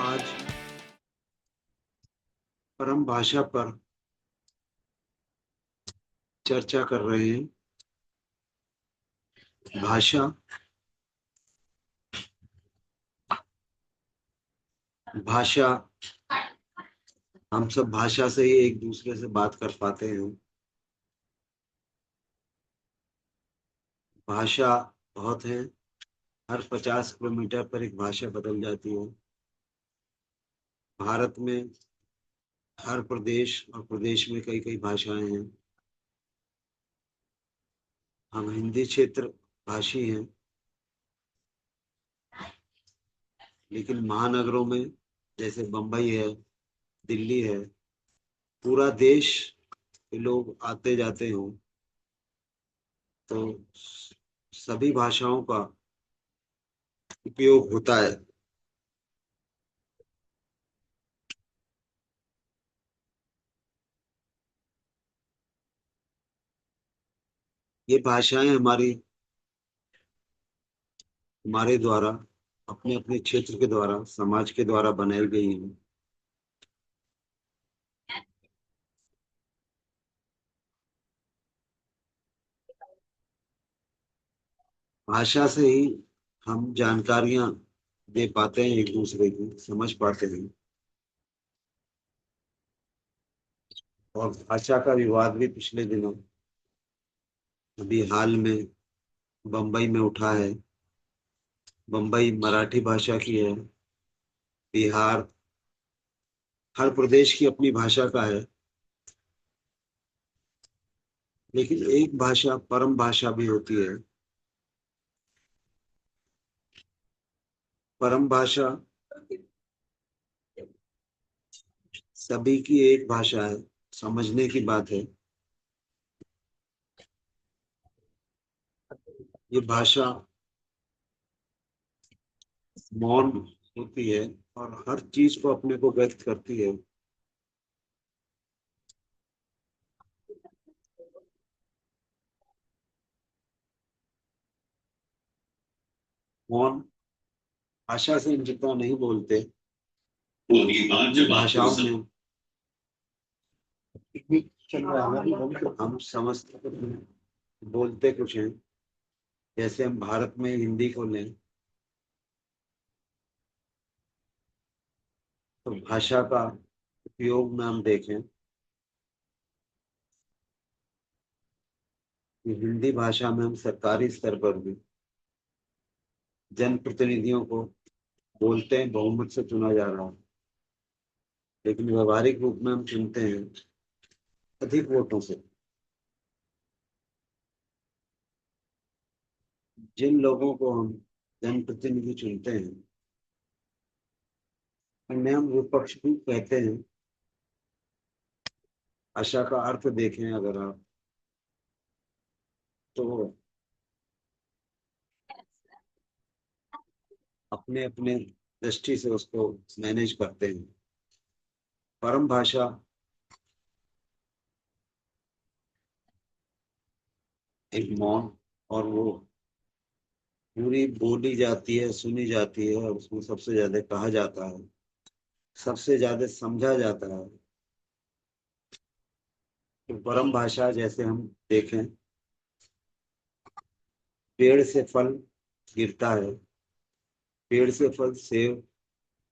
आज परम भाषा पर चर्चा कर रहे हैं। भाषा भाषा हम सब भाषा से ही एक दूसरे से बात कर पाते हैं। भाषा बहुत है। हर 50 किलोमीटर पर एक भाषा बदल जाती है। भारत में हर प्रदेश और प्रदेश में कई कई भाषाएं हैं। हम हिंदी क्षेत्र भाषी हैं, लेकिन महानगरों में जैसे बम्बई है, दिल्ली है, पूरा देश के लोग आते जाते हों, तो सभी भाषाओं का उपयोग होता है। ये भाषाएं हमारे द्वारा, अपने अपने क्षेत्र के द्वारा, समाज के द्वारा बनाई गई हैं। भाषा से ही हम जानकारियां दे पाते हैं, एक दूसरे की समझ पाते हैं। और भाषा का विवाद भी पिछले दिनों, अभी हाल में बम्बई में उठा है। बम्बई मराठी भाषा की है। बिहार, हर प्रदेश की अपनी भाषा का है। लेकिन एक भाषा परम भाषा भी होती है। परम भाषा सभी की एक भाषा है, समझने की बात है। ये भाषा मौन होती है और हर चीज को अपने को व्यक्त करती है। मौन भाषा से हम जितना नहीं बोलते, भाषाओं में हम समझते कुछ हैं, बोलते कुछ हैं। जैसे हम भारत में हिंदी को लें, तो भाषा का उपयोग में हम देखें कि हिंदी भाषा में हम सरकारी स्तर पर भी जनप्रतिनिधियों को बोलते हैं, बहुमत से चुना जा रहा है। लेकिन व्यवहारिक रूप में हम चुनते हैं अधिक वोटों से। जिन लोगों को हम जनप्रतिनिधि चुनते हैं, उन्हें हम विपक्ष भी कहते हैं। भाषा का अर्थ देखें अगर आप, तो अपने अपने दृष्टि से उसको मैनेज करते हैं। परम भाषा एक मौन, और वो पूरी बोली जाती है, सुनी जाती है, और उसमें सबसे ज्यादा कहा जाता है, सबसे ज्यादा समझा जाता है। तो परम भाषा जैसे हम देखें, पेड़ से फल गिरता है। पेड़ से फल सेब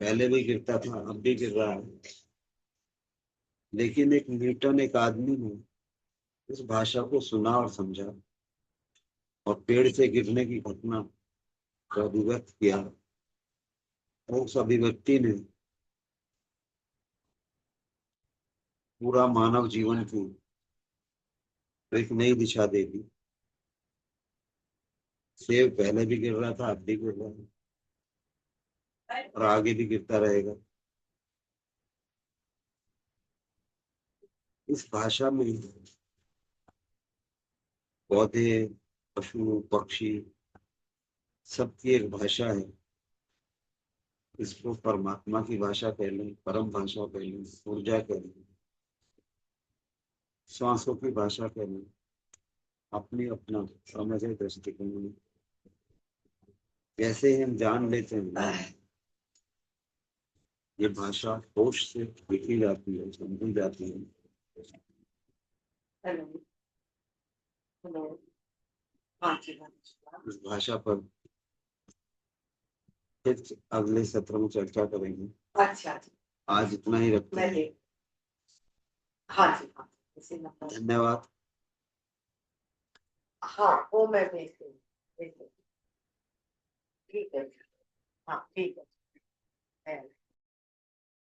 पहले भी गिरता था, अब भी गिर रहा है। लेकिन एक न्यूटन, एक आदमी ने उस भाषा को सुना और समझा, और पेड़ से गिरने की घटना को अभिव्यक्त किया। और उस अभिव्यक्ति ने पूरा मानव जीवन की एक नई दिशा दे दी। सेब पहले भी गिर रहा था, अब भी गिर रहा है, और आगे भी गिरता रहेगा। इस भाषा में पौधे, पशु, पक्षी, सबकी एक भाषा है। इसको परमात्मा की भाषा कह लें, परम भाषा कह लें, ऊर्जा कह लें, श्वासों की भाषा कह लें, अपनी अपना समझ है, दृष्टिकोण। कैसे हम जान लेते हैं ये भाषा होश से लिखी जाती है, समझी जाती है। Hello hello. हाँ जी हाँ जी। इस भाषा पर फिर अगले सत्र में चर्चा करेंगे। अच्छा जी। आज इतना ही रखते मैं हैं। देख। हाँ जी हाँ जी, इसी नंबर। धन्यवाद। हाँ वो मैं भेज दूँगी, भेज दूँगी। ठीक है। हाँ ठीक है।